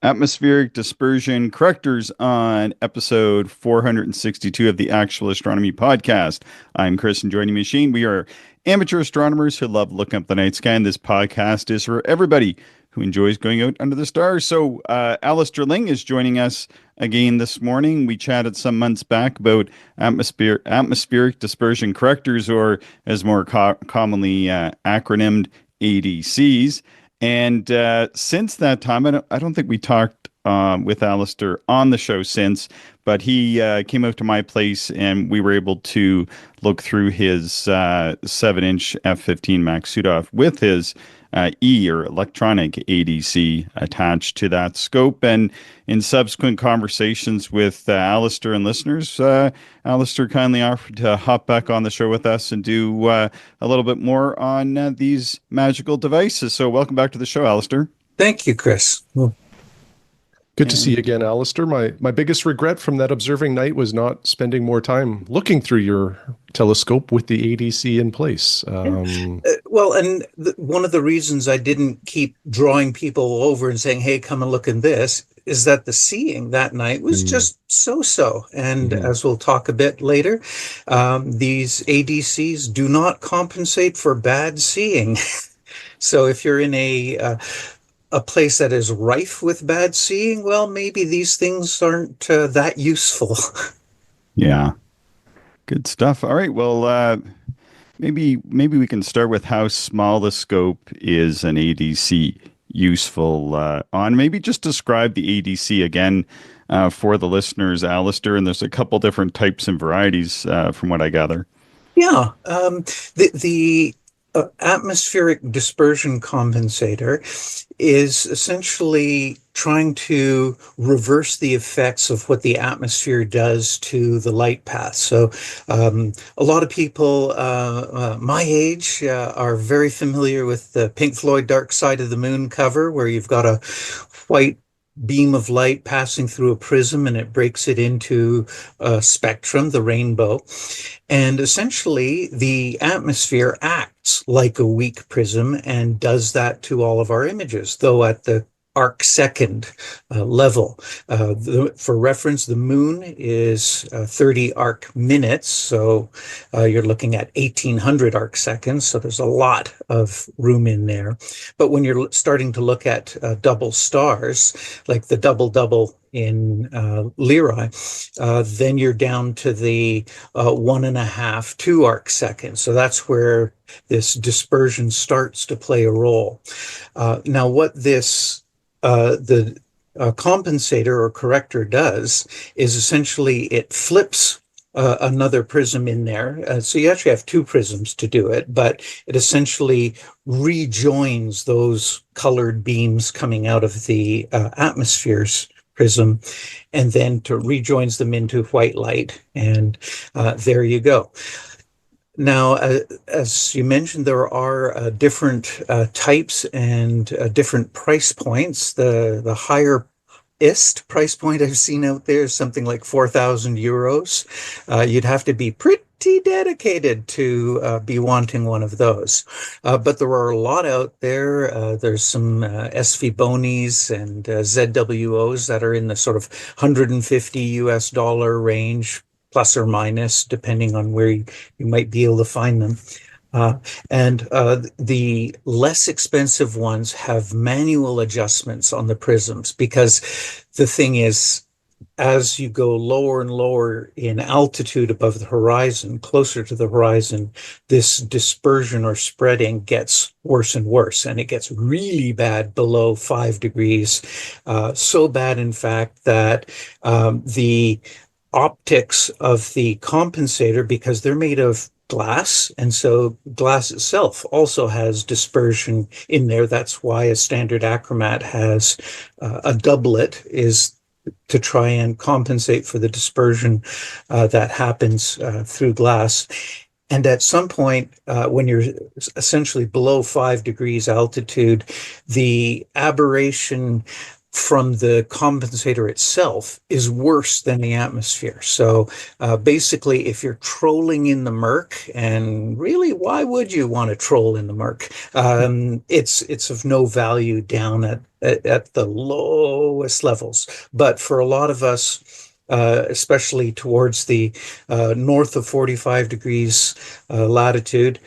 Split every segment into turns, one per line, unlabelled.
Atmospheric Dispersion Correctors on episode 462 of the Actual Astronomy Podcast. I'm Chris, and joining me, Shane. We are amateur astronomers who love looking up the night sky, and this podcast is for everybody who enjoys going out under the stars. So, Alister Ling is joining us again this morning. We chatted some months back about atmospheric dispersion correctors, or as more commonly acronymed, ADCs. And since that time, I don't think we talked with Alister on the show since, but he came out to my place and we were able to look through his 7-inch F-15 Max Sudoff with his or electronic ADC attached to that scope. And in subsequent conversations with Alister and listeners, Alister kindly offered to hop back on the show with us and do a little bit more on these magical devices. So welcome back to the show, Alister.
Thank you, Chris.
Good to see you again, Alister. My biggest regret from that observing night was not spending more time looking through your telescope with the ADC in place.
One of the reasons I didn't keep drawing people over and saying, hey, come and look at this, is that the seeing that night was just so-so. And as we'll talk a bit later, these ADCs do not compensate for bad seeing. So if you're in a place that is rife with bad seeing, well, maybe these things aren't that useful.
Yeah. Good stuff. All right. Well, maybe we can start with how small the scope is an ADC useful on. Maybe just describe the ADC again for the listeners, Alister. And there's a couple different types and varieties from what I gather.
Yeah. The atmospheric dispersion compensator is essentially trying to reverse the effects of what the atmosphere does to the light path. So a lot of people my age are very familiar with the Pink Floyd Dark Side of the Moon cover, where you've got a white beam of light passing through a prism and it breaks it into a spectrum, the rainbow. And essentially the atmosphere acts like a weak prism and does that to all of our images, though at the arc second level. For reference, the moon is 30 arc minutes, so you're looking at 1800 arc seconds, so there's a lot of room in there. But when you're starting to look at double stars, like the double-double in Lyrae, then you're down to the 1.5, 2 arc seconds. So that's where this dispersion starts to play a role. Now, what this the compensator or corrector does is essentially it flips another prism in there. So you actually have two prisms to do it, but it essentially rejoins those colored beams coming out of the atmosphere's prism, and then to rejoins them into white light. And there you go. Now, as you mentioned, there are different types and different price points. The highest price point I've seen out there is something like 4,000 euros. You'd have to be pretty dedicated to be wanting one of those. But there are a lot out there. There's some SV Bonis and ZWOs that are in the sort of $150 range, plus or minus, depending on where you might be able to find them. And the less expensive ones have manual adjustments on the prisms, because the thing is, as you go lower and lower in altitude above the horizon, closer to the horizon, this dispersion or spreading gets worse and worse, and it gets really bad below 5 degrees. So bad, in fact, that the optics of the compensator, because they're made of glass, and so glass itself also has dispersion in there. That's why a standard achromat has a doublet, is to try and compensate for the dispersion that happens through glass. And at some point, when you're essentially below 5 degrees altitude, the aberration from the compensator itself is worse than the atmosphere. So basically, if you're trolling in the murk, and really, why would you want to troll in the murk? It's of no value down at the lowest levels. But for a lot of us, especially towards the north of 45 degrees latitude,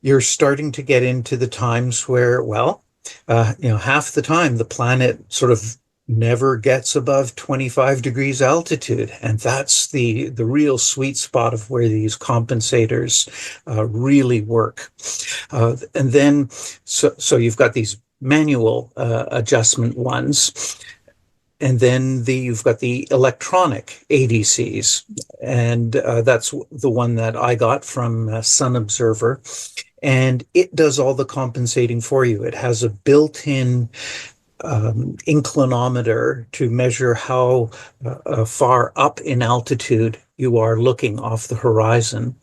you're starting to get into the times where, well, half the time the planet sort of never gets above 25 degrees altitude. And that's the real sweet spot of where these compensators really work. And then, so you've got these manual adjustment ones. And then you've got the electronic ADCs. And that's the one that I got from Sun Observer. And it does all the compensating for you. It has a built-in inclinometer to measure how far up in altitude you are looking off the horizon.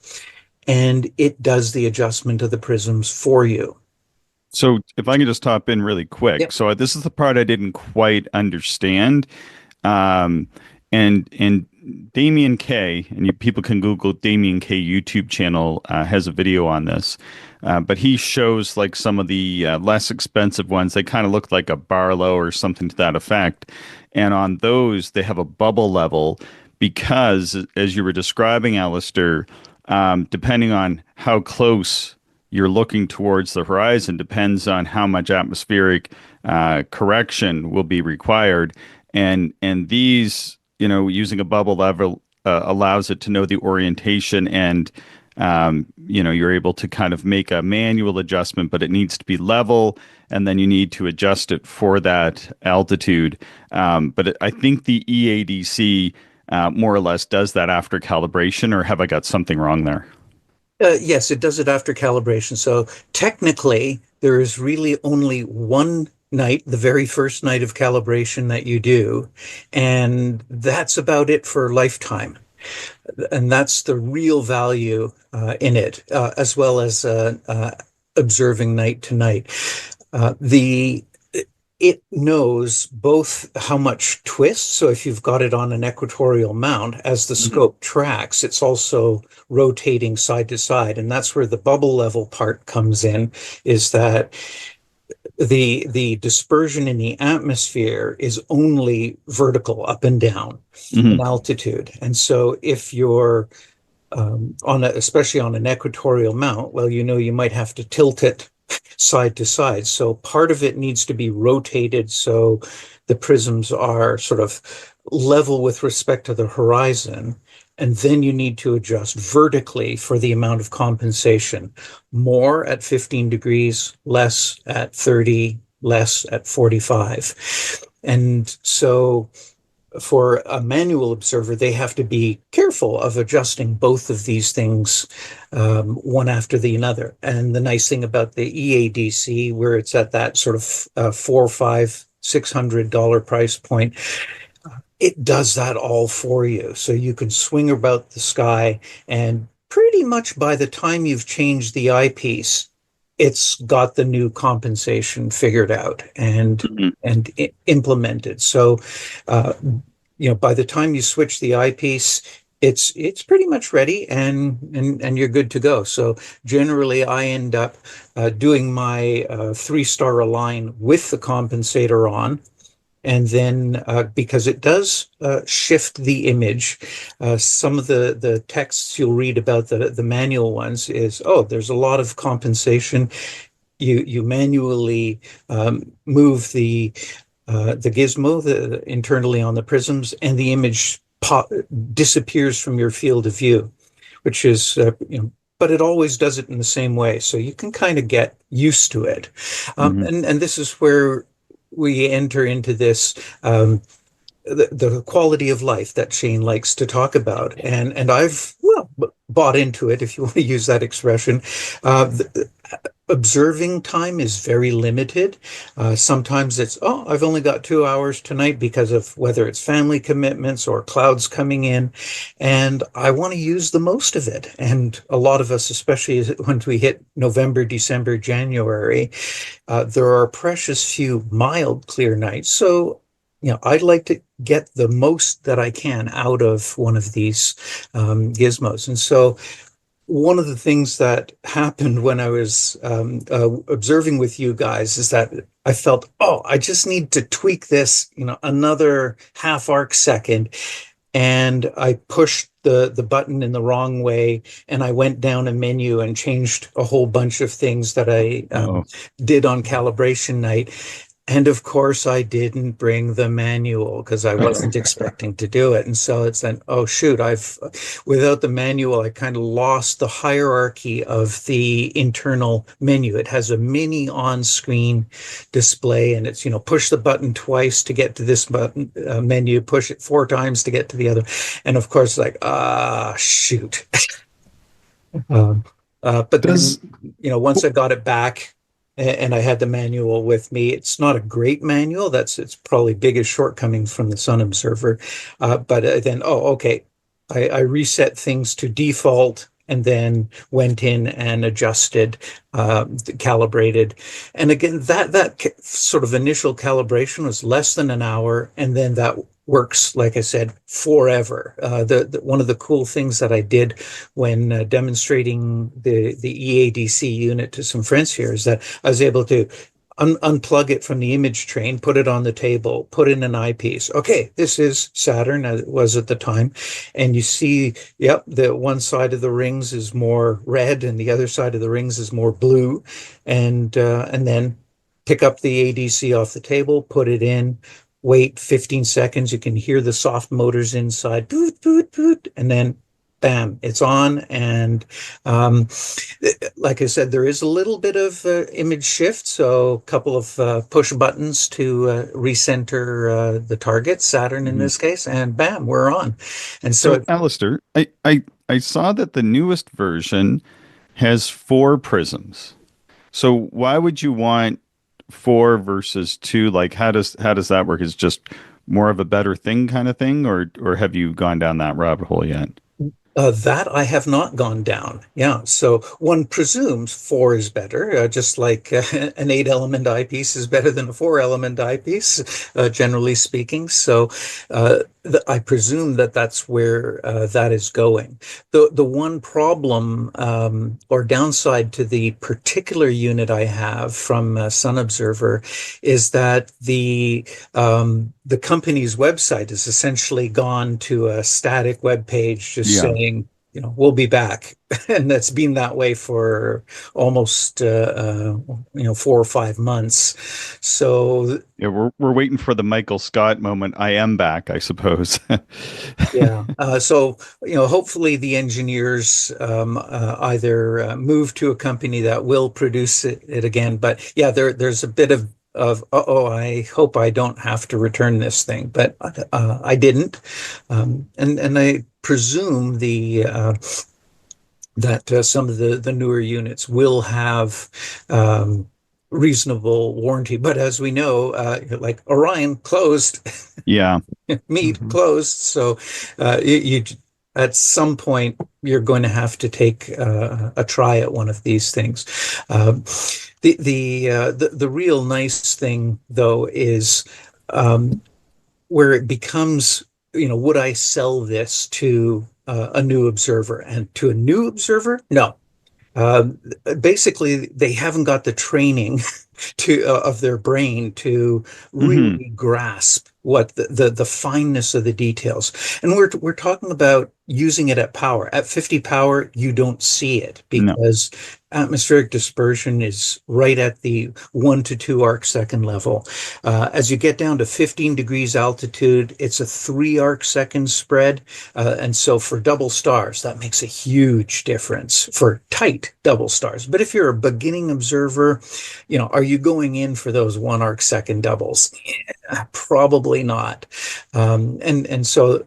And it does the adjustment of the prisms for you.
So if I can just hop in really quick.
Yep.
So this is the part I didn't quite understand. And Damien K, and people can Google Damien K YouTube channel, has a video on this. But he shows like some of the less expensive ones. They kind of look like a Barlow or something to that effect. And on those, they have a bubble level because, as you were describing, Alistair, depending on how close you're looking towards the horizon depends on how much atmospheric correction will be required. And these, using a bubble level allows it to know the orientation and you're able to kind of make a manual adjustment, but it needs to be level, and then you need to adjust it for that altitude. But I think the EADC more or less does that after calibration, or have I got something wrong there?
Yes, it does it after calibration. So technically, there is really only one night, the very first night of calibration that you do, and that's about it for a lifetime. And that's the real value in it, as well as observing night to night. It knows both how much twist. So if you've got it on an equatorial mount, as the scope tracks, it's also rotating side to side. And that's where the bubble level part comes in, is that the dispersion in the atmosphere is only vertical, up and down in altitude. And so if you're especially on an equatorial mount, well, you might have to tilt it side to side. So part of it needs to be rotated so the prisms are sort of level with respect to the horizon. And then you need to adjust vertically for the amount of compensation. More at 15 degrees, less at 30, less at 45. And so for a manual observer, they have to be careful of adjusting both of these things one after the other. And the nice thing about the EADC, where it's at that sort of $400, $500, $600 price point, it does that all for you. So you can swing about the sky, and pretty much by the time you've changed the eyepiece, it's got the new compensation figured out and implemented. So, by the time you switch the eyepiece, it's pretty much ready and you're good to go. So generally, I end up doing my 3-star align with the compensator on. And then because it does shift the image, some of the texts you'll read about the manual ones is, there's a lot of compensation. You manually move the gizmo internally on the prisms, and the image disappears from your field of view, which is, but it always does it in the same way. So you can kind of get used to it. And this is where we enter into this, the quality of life that Shane likes to talk about. And I've, bought into it, if you want to use that expression. Observing time is very limited. Sometimes it's, I've only got 2 hours tonight because of whether it's family commitments or clouds coming in, and I want to use the most of it. And a lot of us, especially when we hit November, December, January, there are precious few mild, clear nights. So I'd like to get the most that I can out of one of these gizmos. And so one of the things that happened when I was observing with you guys is that I felt, oh, I just need to tweak this, another half arc second. And I pushed the button in the wrong way, and I went down a menu and changed a whole bunch of things that I
Oh,
did on calibration night. And of course, I didn't bring the manual because I wasn't expecting to do it. And so it's then, oh shoot, without the manual, I kind of lost the hierarchy of the internal menu. It has a mini on-screen display, and it's, push the button twice to get to this button menu, push it 4 times to get to the other. And of course, like, shoot. Um, but then,
Does
once I got it back, and I had the manual with me. It's not a great manual. It's probably biggest shortcoming from the Sun Observer. But then, okay, I reset things to default and then went in and adjusted, calibrated. And again, that sort of initial calibration was less than an hour, and then that works, like I said, forever. One of the cool things that I did when demonstrating the EADC unit to some friends here is that I was able to unplug it from the image train, put it on the table, put in an eyepiece. Okay, this is Saturn, as it was at the time. And you see, yep, the one side of the rings is more red and the other side of the rings is more blue. And then pick up the ADC off the table, put it in, wait 15 seconds. You can hear the soft motors inside, boot, boot, boot, and then bam, it's on. And like I said, there is a little bit of image shift. So a couple of push buttons to recenter the target, Saturn in
mhm.
this case, and bam, we're on. And so,
So, Alistair, I saw that the newest version has four prisms. So why would you want four versus two? Like, how does that work? Is it just more of a better thing kind of thing, or have you gone down that rabbit hole yet?
that I have not gone down. Yeah. So one presumes four is better, just like an 8 element eyepiece is better than a 4 element eyepiece, generally speaking. So I presume that that's where that is going. The one problem or downside to the particular unit I have from Sun Observer is that the company's website has essentially gone to a static web page just
Yeah.
saying, we'll be back. And that's been that way for almost, 4 or 5 months. So,
Yeah, we're waiting for the Michael Scott moment. I am back, I suppose.
yeah. So, hopefully the engineers either move to a company that will produce it again. But yeah, there's a bit of I hope I don't have to return this thing, but I didn't, and I presume that some of the newer units will have reasonable warranty. But as we know, like Orion closed,
Yeah.
meet
Mhm.
closed, so you at some point you're going to have to take a try at one of these things. Um, the real nice thing though is where it becomes, would I sell this to a new observer? And to a new observer, no. Um, Basically, they haven't got the training to of their brain to
Hmm.
really grasp what the fineness of the details. And we're talking about using it at power. At 50 power, you don't see it
No.
because atmospheric dispersion is right at the 1 to 2 arc second level. As you get down to 15 degrees altitude, it's a 3 arc second spread. And so for double stars, that makes a huge difference for tight double stars. But if you're a beginning observer, are you going in for those 1 arc second doubles? Yeah, probably not. And so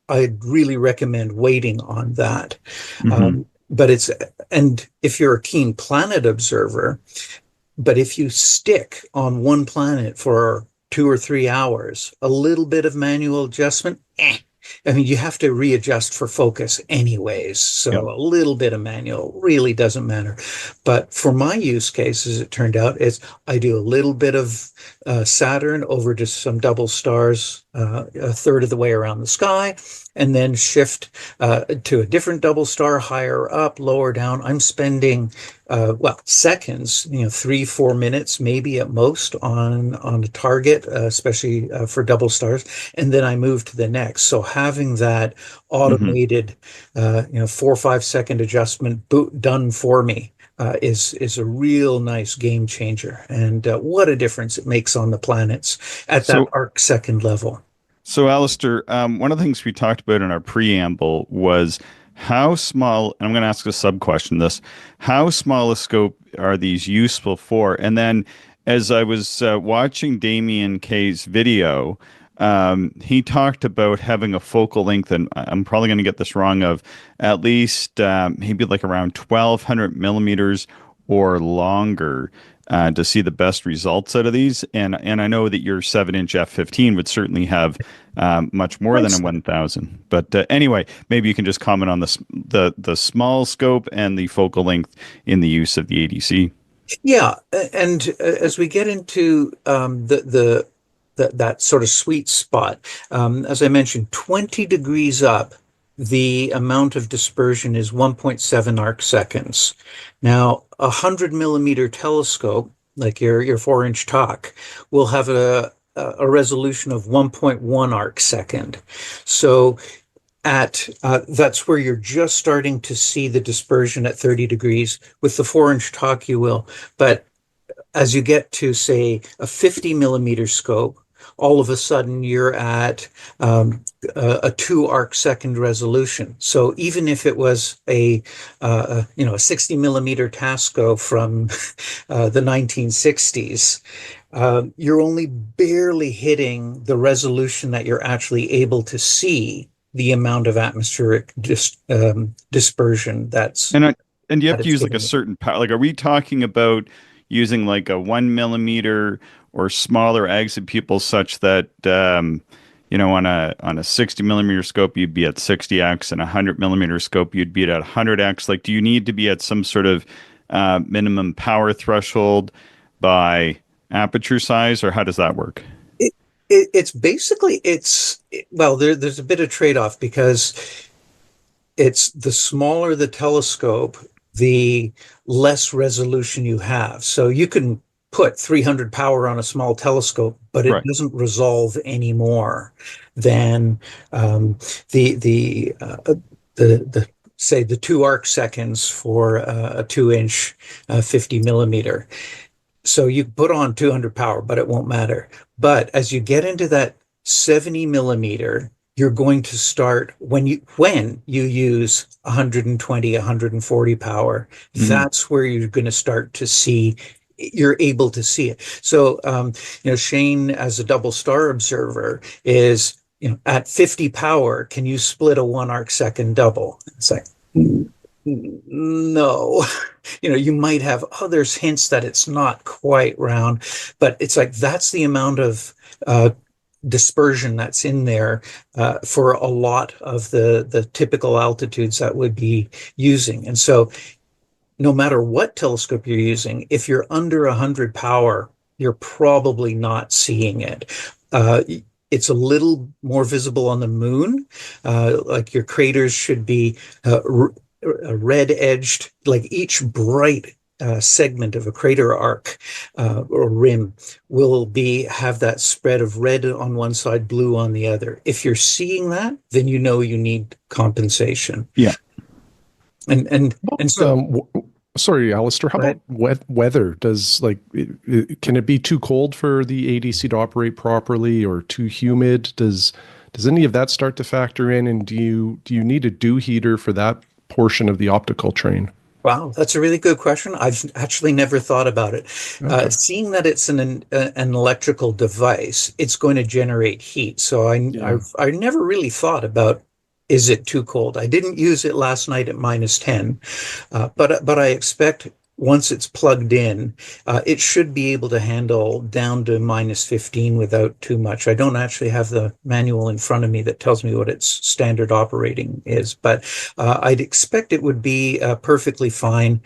I'd really recommend waiting on that.
Hmm.
But and if you're a keen planet observer, but if you stick on one planet for 2 or 3 hours, a little bit of manual adjustment, I mean, you have to readjust for focus anyways.
Yep.
So a little bit of manual really doesn't matter. But for my use case, as it turned out, is I do a little bit of Saturn over to some double stars, a third of the way around the sky, and then shift to a different double star higher up, lower down. I'm spending seconds, 3-4 minutes maybe at most on the target, especially for double stars, and then I move to the next. So having that
Hmm.
automated, 4 or 5 second adjustment done for me is a real nice game changer, and what a difference it makes on the planets at that
So,
arc second level.
so Alistair, one of the things we talked about in our preamble was how small, and I'm going to ask a sub question this, how small a scope are these useful for? And then as I was watching Damien Kay's video, he talked about having a focal length, and I'm probably going to get this wrong, of at least maybe like around 1200 millimeters or longer to see the best results out of these. And I know that your 7-inch f15 would certainly have much more than a 1000. But anyway, maybe you can just comment on the small scope and the focal length in the use of the ADC.
Yeah, and as we get into that sort of sweet spot, as I mentioned, 20 degrees up, the amount of dispersion is 1.7 arc seconds. Now, a 100 millimeter telescope, like your 4-inch talk, will have a resolution of 1.1 arc second. So at that's where you're just starting to see the dispersion at 30 degrees. With the 4-inch talk, you will. But as you get to, say, a 50 millimeter scope, all of a sudden you're at a 2 arc second resolution. So even if it was a 60 millimeter Tasco from the 1960s, you're only barely hitting the resolution that you're actually able to see the amount of atmospheric dispersion
And I, and you have
that
to
it's
use like a
giving you.
certain power. Like, are we talking about using like a 1 millimeter or smaller exit pupils such that on a 60 millimeter scope you'd be at 60x, and a 100 millimeter scope you'd be at 100x? Like, do you need to be at some sort of minimum power threshold by aperture size, or how does that work?
It's basically there's a bit of trade-off because it's the smaller the telescope, the less resolution you have. So you can put 300 power on a small telescope, but it
Right.
doesn't resolve any more than the the uh, the say the 2 arc seconds for a 2-inch 50 millimeter. So you put on 200 power, but it won't matter. But as you get into that 70 millimeter, you're going to start when you use 120, 140 power,
Hmm.
that's where you're going to start to see you're able to see it. So Shane, as a double star observer, is at 50 power, can you split a 1 arc second double? It's like no. You might have others hints that it's not quite round, but it's like that's the amount of dispersion that's in there for a lot of the typical altitudes that would be using. And so no matter what telescope you're using, if you're under 100 power, you're probably not seeing it. It's a little more visible on the moon. Like your craters should be red edged, like each bright segment of a crater arc or rim will have that spread of red on one side, blue on the other. If you're seeing that, then you know you need compensation.
Yeah.
And so,
Sorry, Alistair, how
right.
about weather? Can it be too cold for the ADC to operate properly, or too humid? Does any of that start to factor in? And do you need a dew heater for that portion of the optical train?
Wow, that's a really good question. I've actually never thought about it.
Okay.
Seeing that it's an electrical device, it's going to generate heat. So
Yeah.
I never really thought about, is it too cold? I didn't use it last night at -10, but I expect once it's plugged in, it should be able to handle down to -15 without too much. I don't actually have the manual in front of me that tells me what its standard operating is, but I'd expect it would be perfectly fine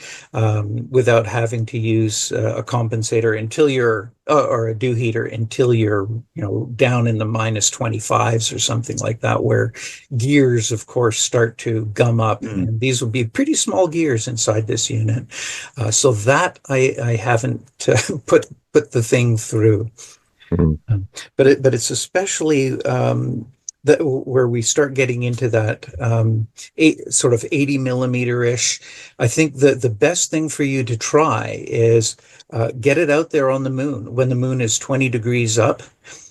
without having to use a compensator until you're or a dew heater until you're down in the -25s or something like that, where gears, of course, start to gum up, and these will be pretty small gears inside this unit. So that I haven't put the thing through. But it's especially that where we start getting into that sort of 80 millimeter ish. I think that the best thing for you to try is get it out there on the moon when the moon is 20 degrees up.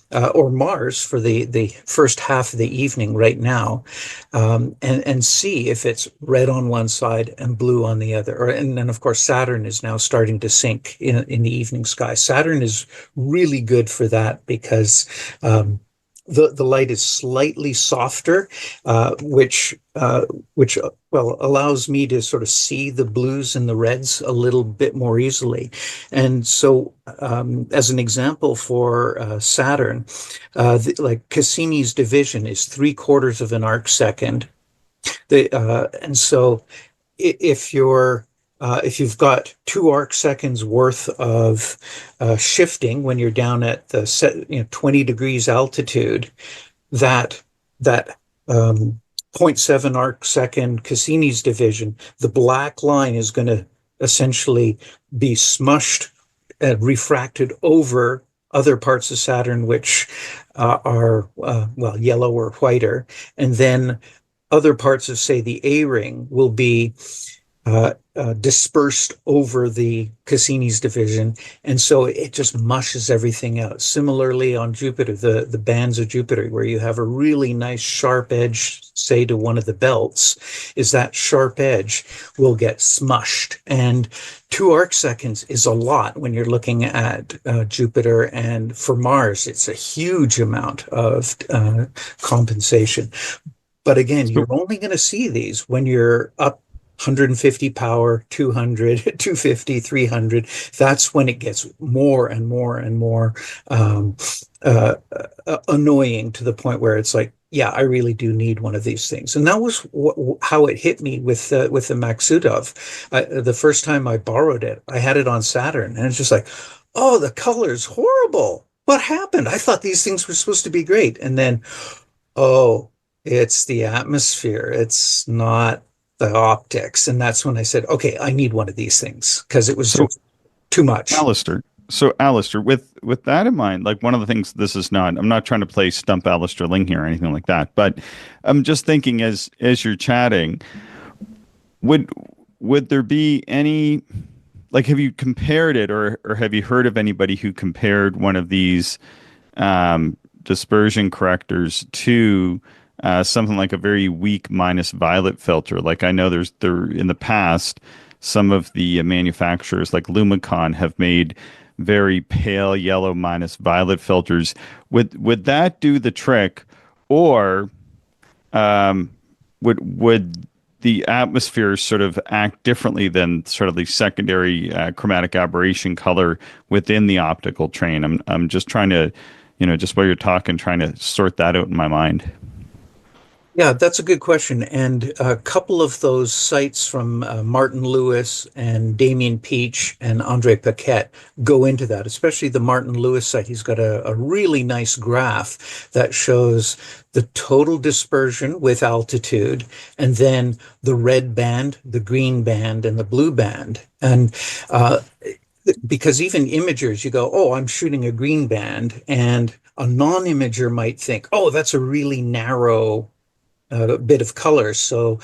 Or Mars for the first half of the evening right now, and see if it's red on one side and blue on the other. And then, of course, Saturn is now starting to sink in the evening sky. Saturn is really good for that because the light is slightly softer, which allows me to sort of see the blues and the reds a little bit more easily. And so, as an example for Saturn, like Cassini's division is 3/4 of an arc second. And so, if you've got 2 arc seconds worth of shifting when you're down at the 20 degrees altitude, that 0.7 arc second Cassini's division, the black line is going to essentially be smushed and refracted over other parts of Saturn, which are yellow or whiter, and then other parts of, say, the A ring will be dispersed over the Cassini's division, and so it just mushes everything out. Similarly, on Jupiter, the bands of Jupiter, where you have a really nice sharp edge, say to one of the belts, is that sharp edge will get smushed. And 2 arc seconds is a lot when you're looking at Jupiter, and for Mars, it's a huge amount of compensation. But again, you're only going to see these when you're up 150 power, 200, 250, 300. That's when it gets more and more and more annoying, to the point where it's like, yeah, I really do need one of these things. And that was how it hit me with the Maksutov. The first time I borrowed it, I had it on Saturn, and it's just like, oh, the color's horrible. What happened? I thought these things were supposed to be great. And then, oh, it's the atmosphere. It's not the optics. And that's when I said, okay, I need one of these things, because it was just too much.
Alister, with that in mind, like, one of the things, I'm not trying to play stump Alister Ling here or anything like that, but I'm just thinking, as you're chatting, would there be any, like, have you compared it, or have you heard of anybody who compared one of these dispersion correctors to something like a very weak minus violet filter? Like, I know there in the past, some of the manufacturers like Lumicon have made very pale yellow minus violet filters. Would that do the trick, or would the atmosphere sort of act differently than sort of the secondary chromatic aberration color within the optical train? I'm just trying to, just while you're talking, trying to sort that out in my mind.
Yeah, that's a good question. And a couple of those sites from Martin Lewis and Damien Peach and Andre Paquette go into that, especially the Martin Lewis site. He's got a really nice graph that shows the total dispersion with altitude, and then the red band, the green band, and the blue band. And because even imagers, you go, oh, I'm shooting a green band, and a non-imager might think, oh, that's a really narrow bit of color. So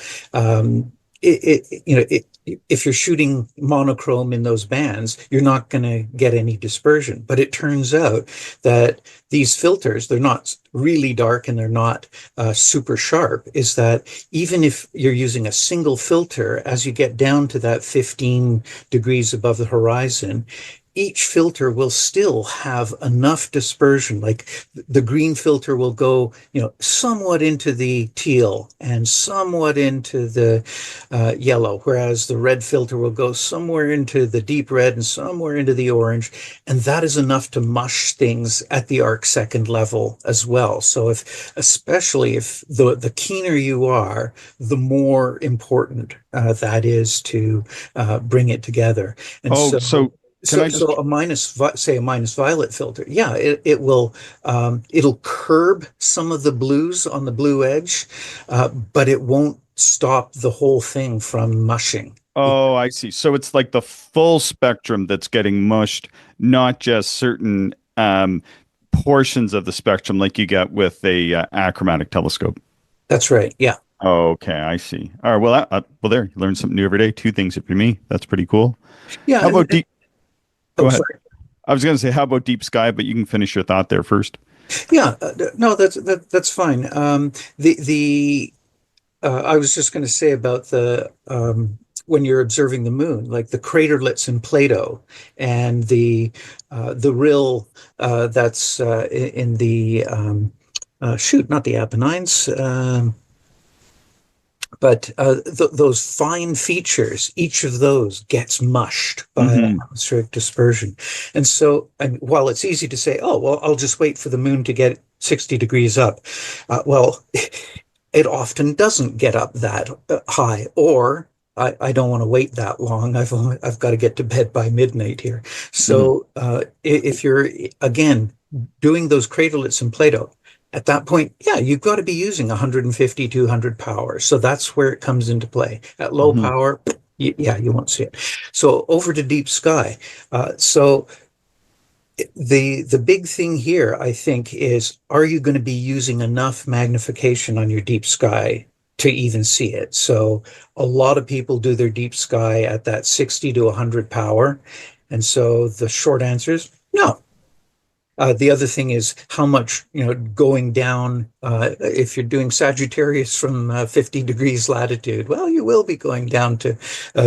if you're shooting monochrome in those bands, you're not going to get any dispersion. But it turns out that these filters, they're not really dark and they're not super sharp, is that even if you're using a single filter, as you get down to that 15 degrees above the horizon, each filter will still have enough dispersion. Like the green filter will go, somewhat into the teal and somewhat into the yellow, whereas the red filter will go somewhere into the deep red and somewhere into the orange. And that is enough to mush things at the arc second level as well. So especially if the keener you are, the more important that is to bring it together. And
Oh,
so
so can
so,
I just
so say a minus violet filter, yeah, it will it'll curb some of the blues on the blue edge, but it won't stop the whole thing from mushing.
Oh, I see. So it's like the full spectrum that's getting mushed, not just certain portions of the spectrum like you get with a achromatic telescope.
That's right. Yeah.
Okay, I see. All right. Well, well, there you learn something new every day. Two things for me. That's pretty cool.
Yeah.
How about deep? Go
Oh,
ahead.
sorry.
I was going to say, how about deep sky? But you can finish your thought there first.
Yeah. No, that's fine. The I was just going to say about the when you're observing the moon, like the craterlets in Plato and the rill that's in the shoot, not the Apennines. But those fine features, each of those gets mushed by
Hmm.
atmospheric dispersion. And so, and while it's easy to say, oh, well, I'll just wait for the moon to get 60 degrees up, well, it often doesn't get up that high, or I don't want to wait that long. I've got to get to bed by midnight here.
Hmm.
So if you're again doing those craterlets in Plato, at that point, yeah, you've got to be using 150, 200 power. So that's where it comes into play. At low
Hmm.
power, yeah, you won't see it. So over to deep sky. So the big thing here, I think, is are you going to be using enough magnification on your deep sky to even see it? So a lot of people do their deep sky at that 60 to 100 power. And so the short answer is no. The other thing is how much, going down, if you're doing Sagittarius from 50 degrees latitude, well, you will be going down to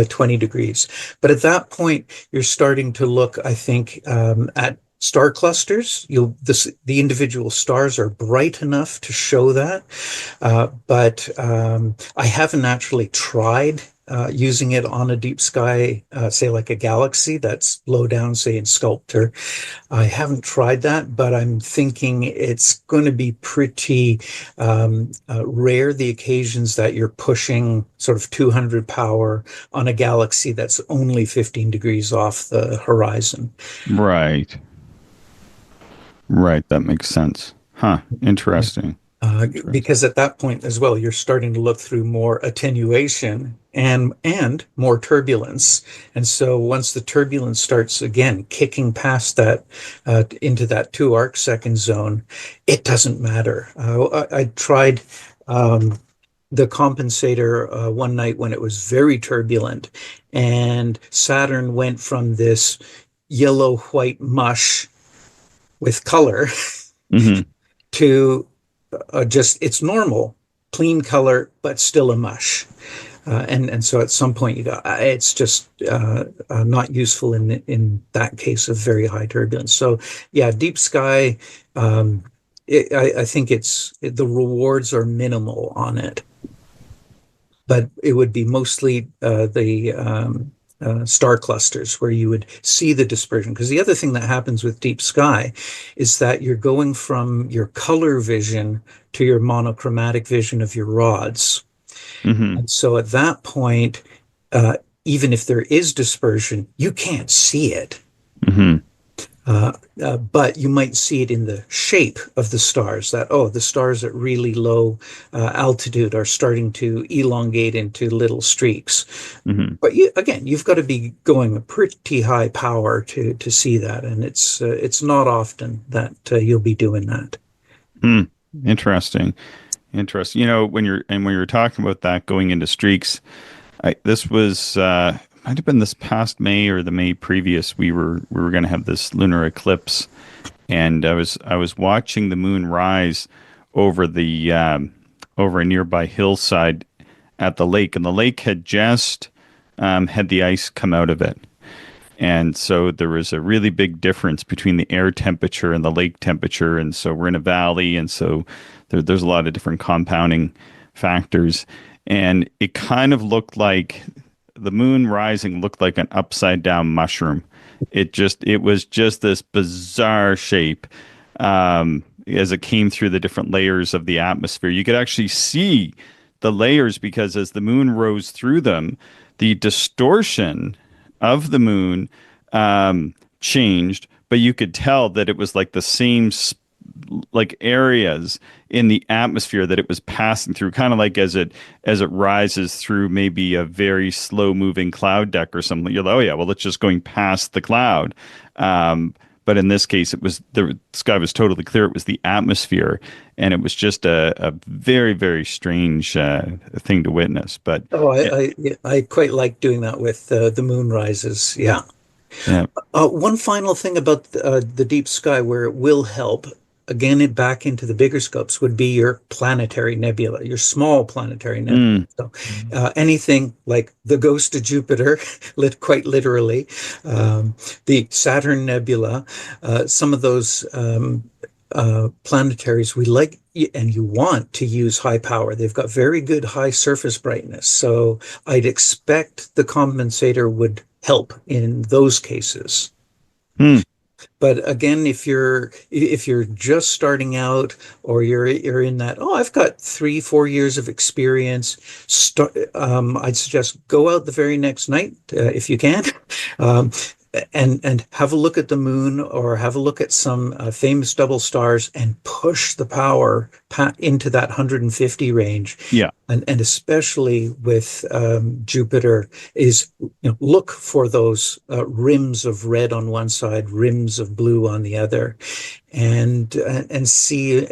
20 degrees. But at that point, you're starting to look, I think, at star clusters. The individual stars are bright enough to show that. But I haven't actually tried using it on a deep sky, say like a galaxy that's low down, say in Sculptor. I haven't tried that, but I'm thinking it's going to be pretty rare, the occasions that you're pushing sort of 200 power on a galaxy that's only 15 degrees off the horizon.
Right. Right. That makes sense. Huh. Interesting. Interesting.
Because at that point as well, you're starting to look through more attenuation and more turbulence. And so once the turbulence starts again kicking past that into that 2 arc second zone, it doesn't matter. I tried the compensator one night when it was very turbulent, and Saturn went from this yellow white mush with color
Hmm.
to just it's normal, clean color, but still a mush. And so at some point you go, it's just not useful in that case of very high turbulence. So yeah, deep sky. I think the rewards are minimal on it, but it would be mostly the star clusters where you would see the dispersion. Because the other thing that happens with deep sky is that you're going from your color vision to your monochromatic vision of your rods.
Hmm.
And so at that point, uh, even if there is dispersion, you can't see it.
Hmm.
But you might see it in the shape of the stars that, oh, the stars at really low altitude are starting to elongate into little streaks.
Hmm.
But again, you've got to be going a pretty high power to see that. And it's not often that you'll be doing that.
Hmm. Interesting. Interesting. When you're talking about that going into streaks, this was might have been this past May or the May previous. We were going to have this lunar eclipse, and I was watching the moon rise over the over a nearby hillside at the lake, and the lake had just had the ice come out of it, And so there was a really big difference between the air temperature and the lake temperature. And so we're in a valley. And so there's a lot of different compounding factors. And it kind of looked like the moon rising looked like an upside down mushroom. It was just this bizarre shape as it came through the different layers of the atmosphere. You could actually see the layers because as the moon rose through them, the distortion of the moon changed, but you could tell that it was like the same like areas in the atmosphere that it was passing through, kind of like as it rises through maybe a very slow moving cloud deck or something. You're like, oh yeah, well it's just going past the cloud. But in this case, it was the sky was totally clear. It was the atmosphere, and it was just a very, very strange thing to witness. But
Oh,
yeah,
I quite like doing that with the moon rises. Yeah.
yeah.
One final thing about the deep sky where it will help, again, it back into the bigger scopes would be your planetary nebula, your small planetary nebula.
Mm,
So anything like the ghost of Jupiter, quite literally, the Saturn Nebula, some of those planetaries we like and you want to use high power. They've got very good high surface brightness. So I'd expect the compensator would help in those cases.
mm,
But again, if you're just starting out or you're in that, oh, I've got 3-4 years of experience, I'd suggest go out the very next night if you can, um, and have a look at the moon or have a look at some famous double stars and push the power into that 150 range.
yeah.
And especially with Jupiter, is look for those rims of red on one side, rims of blue on the other, and see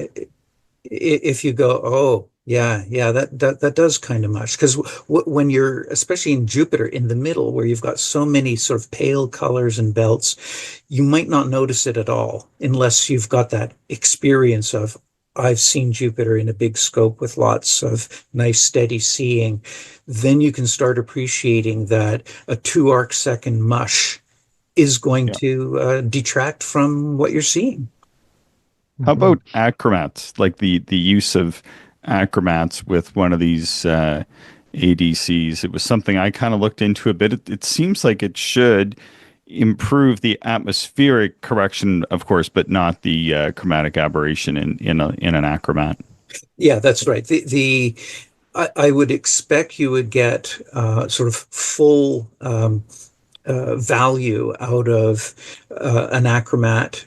if you go, oh yeah, that does kind of much. Because when you're, especially in Jupiter, in the middle where you've got so many sort of pale colors and belts, you might not notice it at all unless you've got that experience of, I've seen Jupiter in a big scope with lots of nice steady seeing. Then you can start appreciating that a 2 arc second mush is going
Yeah.
to detract from what you're seeing.
How
Mhm.
about acromats, like the use of acromats with one of these ADCs? It was something I kind of looked into a bit. It seems like it should improve the atmospheric correction, of course, but not the chromatic aberration in an acromat.
Yeah, that's right. I would expect you would get sort of full value out of an acromat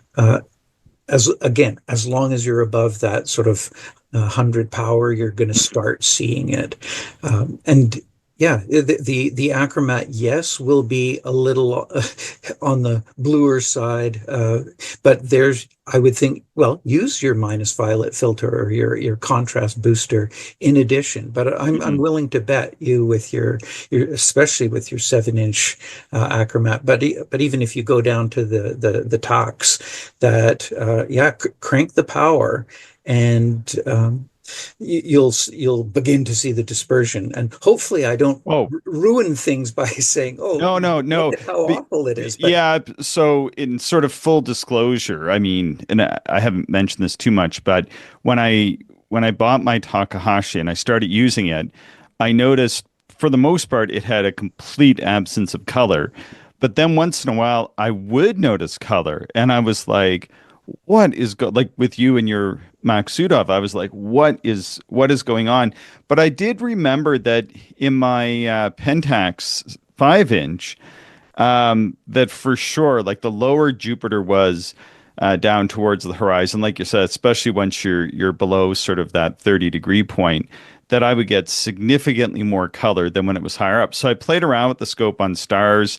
as long as you're above that sort of 100 power, you're going to start seeing it. And yeah, the achromat, yes, will be a little on the bluer side, but I would think, well, use your minus violet filter or your contrast booster in addition. But I'm
Mhm.
willing to bet you with your especially with your 7-inch achromat. But even if you go down to the tox, that yeah, crank the power and you'll begin to see the dispersion. And hopefully I don't
Oh,
ruin things by saying, oh,
no, no,
look
no.
at how awful it is. But
Yeah, so in sort of full disclosure, I mean, and I haven't mentioned this too much, but when I bought my Takahashi and I started using it, I noticed for the most part it had a complete absence of color. But then once in a while I would notice color and I was like, what is like with you and your Maksudov, I was like, what is going on? But I did remember that in my Pentax 5-inch, that for sure, like the lower Jupiter was down towards the horizon, like you said, especially once you're below sort of that 30-degree point, that I would get significantly more color than when it was higher up. So I played around with the scope on stars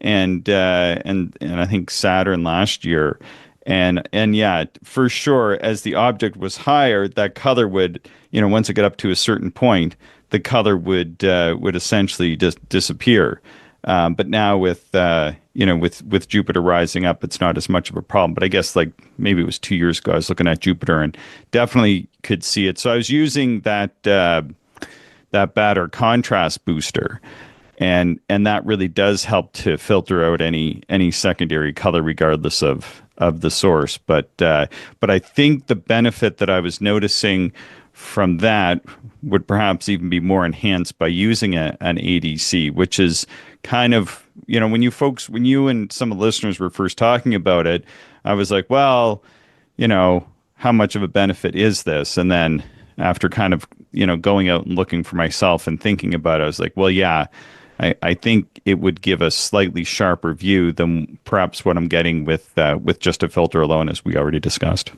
and I think Saturn last year. And yeah, for sure, as the object was higher, that color would, once it got up to a certain point, the color would essentially just disappear. But now with Jupiter rising up, it's not as much of a problem. But I guess like maybe it was 2 years ago, I was looking at Jupiter and definitely could see it. So I was using that Batter contrast booster, and that really does help to filter out any secondary color regardless of the source. But I think the benefit that I was noticing from that would perhaps even be more enhanced by using an ADC, which is kind of, when you and some of the listeners were first talking about it, I was like, well, how much of a benefit is this? And then after kind of, going out and looking for myself and thinking about it, I was like, well, yeah, I think it would give a slightly sharper view than perhaps what I'm getting with just a filter alone, as we already discussed.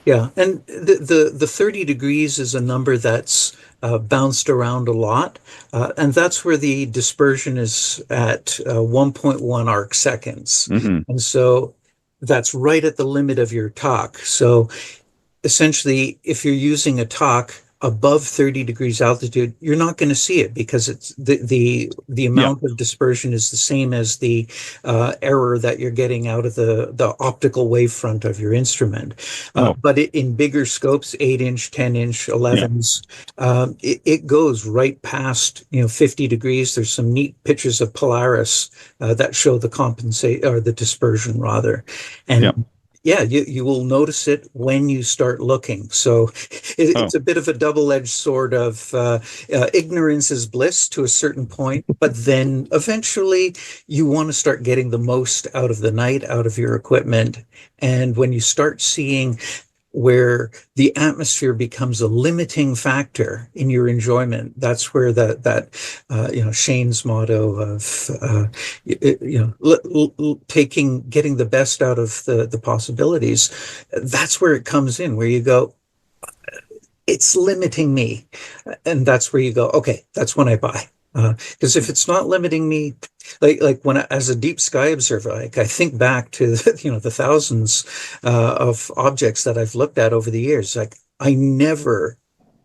Yeah, and the 30 degrees is a number that's bounced around a lot, and that's where the dispersion is at 1.1 arc seconds.
Hmm.
And so that's right at the limit of your talk. So essentially, if you're using a talk above 30 degrees altitude, you're not going to see it because it's the
Yeah.
amount of dispersion is the same as the error that you're getting out of the optical wavefront of your instrument.
Oh,
But in bigger scopes, 8-inch, 10-inch,
yeah.
11s, it goes right past 50 degrees. There's some neat pictures of Polaris that show the compensate or the dispersion rather,
Yeah.
and yeah, you will notice it when you start looking. So it's
Oh.
a bit of a double-edged sword of ignorance is bliss to a certain point, but then eventually you want to start getting the most out of the night, out of your equipment. And when you start seeing where the atmosphere becomes a limiting factor in your enjoyment, that's where Shane's motto of getting the best out of the possibilities, that's where it comes in, where you go, it's limiting me, and that's where you go, okay, that's when I buy. Because if it's not limiting me, like when as a deep sky observer, like I think back to the thousands of objects that I've looked at over the years, like I never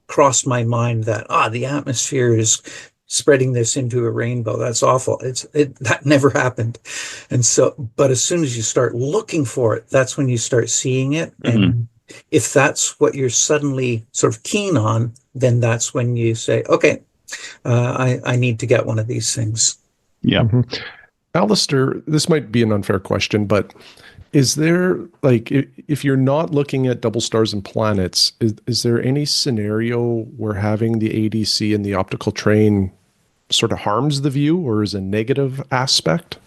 crossed my mind that the atmosphere is spreading this into a rainbow. That's awful. That never happened. And so, but as soon as you start looking for it, that's when you start seeing it.
Hmm.
And if that's what you're suddenly sort of keen on, then that's when you say, okay, I need to get one of these things.
Yeah.
Mhm. Alistair, this might be an unfair question, but is there, like, if you're not looking at double stars and planets, is there any scenario where having the ADC and the optical train sort of harms the view or is a negative aspect?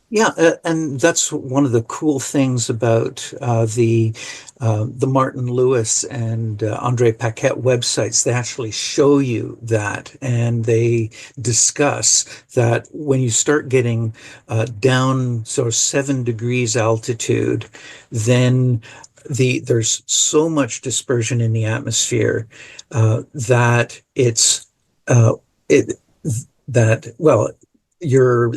Yeah, and that's one of the cool things about the Martin Lewis and Andre Paquette websites. They actually show you that, and they discuss that when you start getting down sort of 7 degrees altitude, then there's so much dispersion in the atmosphere that it's it that well your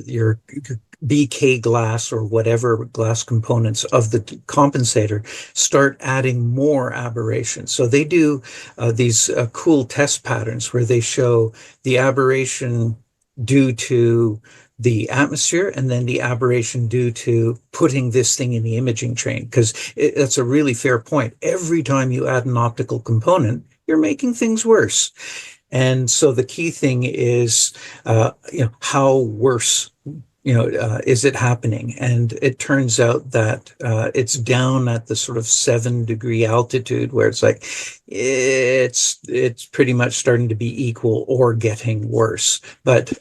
BK glass or whatever glass components of the compensator start adding more aberration. So they do these cool test patterns where they show the aberration due to the atmosphere and then the aberration due to putting this thing in the imaging train. Because that's a really fair point. Every time you add an optical component, you're making things worse. And so the key thing is, how worse is it happening? And it turns out that it's down at the sort of 7 degree altitude where it's like it's pretty much starting to be equal or getting worse. But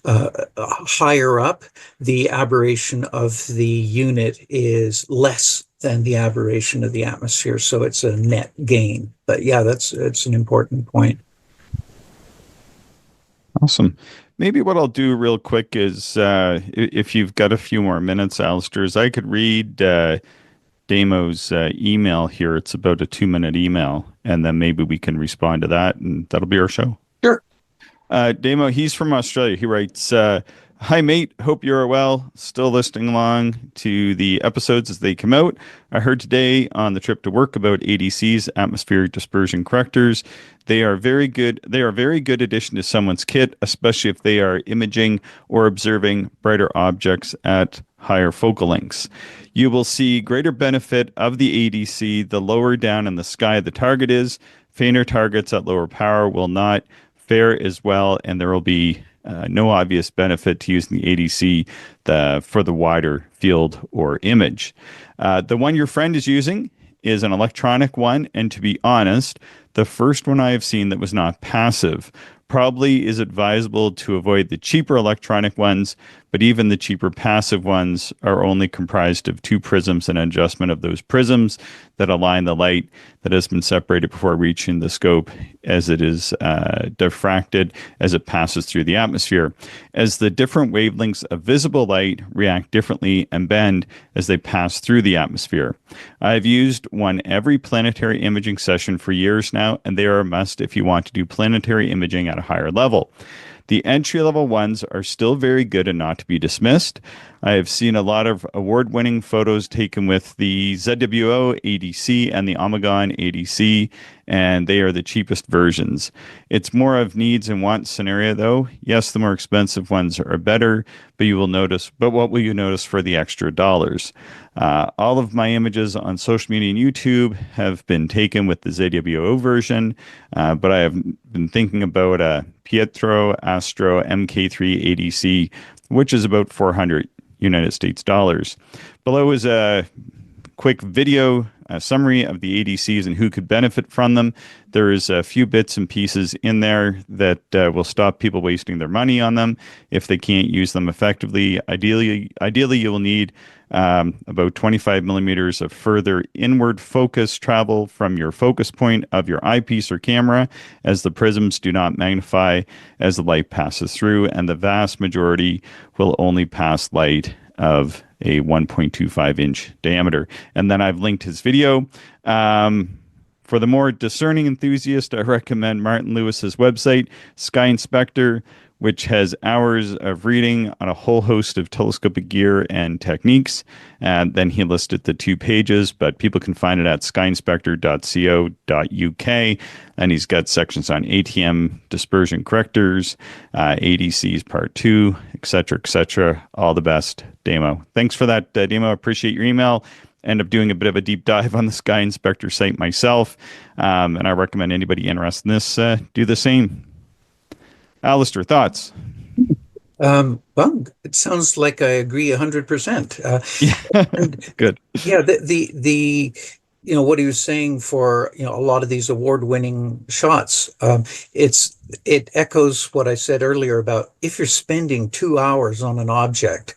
higher up, the aberration of the unit is less than the aberration of the atmosphere, so it's a net gain. But yeah, it's an important point.
Awesome. Maybe what I'll do real quick is, if you've got a few more minutes, Alistair, is I could read Damo's email here. It's about a 2-minute email, and then maybe we can respond to that, and that'll be our show.
Sure.
Damo, he's from Australia. He writes, "Hi, mate. Hope you're well. Still listening along to the episodes as they come out. I heard today on the trip to work about ADCs, atmospheric dispersion correctors. They are very good. They are a very good addition to someone's kit, especially if they are imaging or observing brighter objects at higher focal lengths. You will see greater benefit of the ADC the lower down in the sky the target is. Fainter targets at lower power will not fare as well, and there will be no obvious benefit to using the ADC for the wider field or image. The one your friend is using is an electronic one, and to be honest, the first one I have seen that was not passive. Probably is advisable to avoid the cheaper electronic ones, but even the cheaper passive ones are only comprised of two prisms and adjustment of those prisms that align the light that has been separated before reaching the scope as it is diffracted as it passes through the atmosphere. As the different wavelengths of visible light react differently and bend as they pass through the atmosphere. I've used one every planetary imaging session for years now, and they are a must if you want to do planetary imaging at a higher level. The entry-level ones are still very good and not to be dismissed. I have seen a lot of award-winning photos taken with the ZWO ADC and the Omegon ADC, and they are the cheapest versions. It's more of needs and wants scenario, though. Yes, the more expensive ones are better, but what will you notice for the extra dollars? All of my images on social media and YouTube have been taken with the ZWO version, but I have been thinking about a Pietro Astro MK3 ADC, which is about $400 United States dollars. Below is a quick video summary of the ADCs and who could benefit from them. There is a few bits and pieces in there that will stop people wasting their money on them if they can't use them effectively. Ideally, you will need about 25 millimeters of further inward focus travel from your focus point of your eyepiece or camera, as the prisms do not magnify as the light passes through, and the vast majority will only pass light of a 1.25 inch diameter. And then I've linked his video. For the more discerning enthusiast, I recommend Martin Lewis's website, Sky Inspector, which has hours of reading on a whole host of telescopic gear and techniques. And then he listed the 2 pages, but people can find it at skyinspector.co.uk. And he's got sections on ATM, dispersion correctors, ADCs part 2, etc. All the best, Damo. Thanks for that, Damo. Appreciate your email. End up doing a bit of a deep dive on the Sky Inspector site myself. And I recommend anybody interested in this do the same. Alister, thoughts?
Well, it sounds like I agree 100%.
Good.
Yeah, the what he was saying for a lot of these award-winning shots, it echoes what I said earlier about if you're spending 2 hours on an object,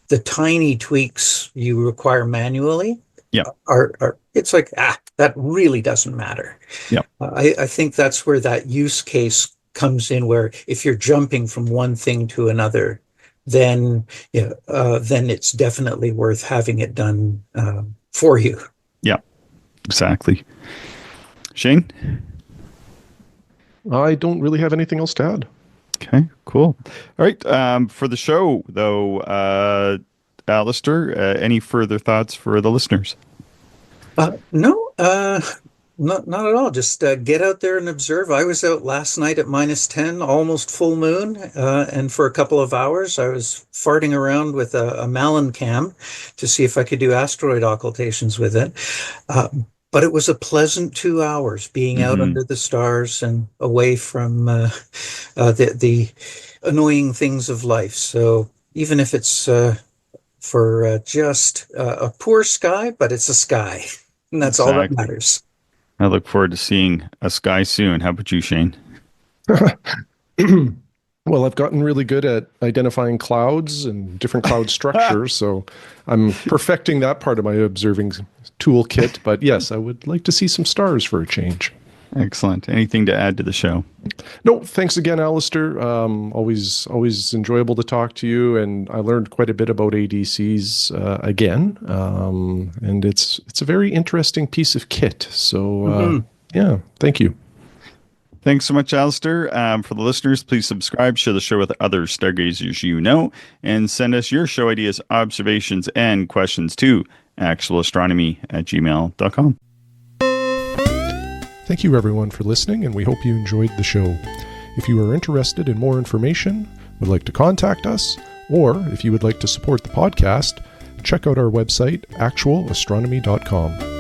the tiny tweaks you require manually, are it's like that really doesn't matter.
Yeah,
I think that's where that use case comes in, where if you're jumping from one thing to another, then it's definitely worth having it done for you.
Yeah, exactly. Shane?
I don't really have anything else to add.
Okay, cool. All right. For the show, though, Alister, any further thoughts for the listeners?
No. Not at all. Just get out there and observe. I was out last night at -10, almost full moon, and for a couple of hours I was farting around with a Malin cam to see if I could do asteroid occultations with it. But it was a pleasant 2 hours being out under the stars and away from the annoying things of life. So even if it's for just a poor sky, but it's a sky, and that's all that matters.
I look forward to seeing a sky soon. How about you, Shane?
Well, I've gotten really good at identifying clouds and different cloud structures, so I'm perfecting that part of my observing toolkit. But yes, I would like to see some stars for a change.
Excellent. Anything to add to the show?
No, thanks again, Alister. Always enjoyable to talk to you, and I learned quite a bit about ADCs again. And it's a very interesting piece of kit. So yeah, thank you.
Thanks so much, Alister. For the listeners, please subscribe, share the show with other stargazers you know, and send us your show ideas, observations, and questions to actualastronomy@gmail.com.
Thank you, everyone, for listening, and we hope you enjoyed the show. If you are interested in more information, would like to contact us, or if you would like to support the podcast, check out our website, actualastronomy.com.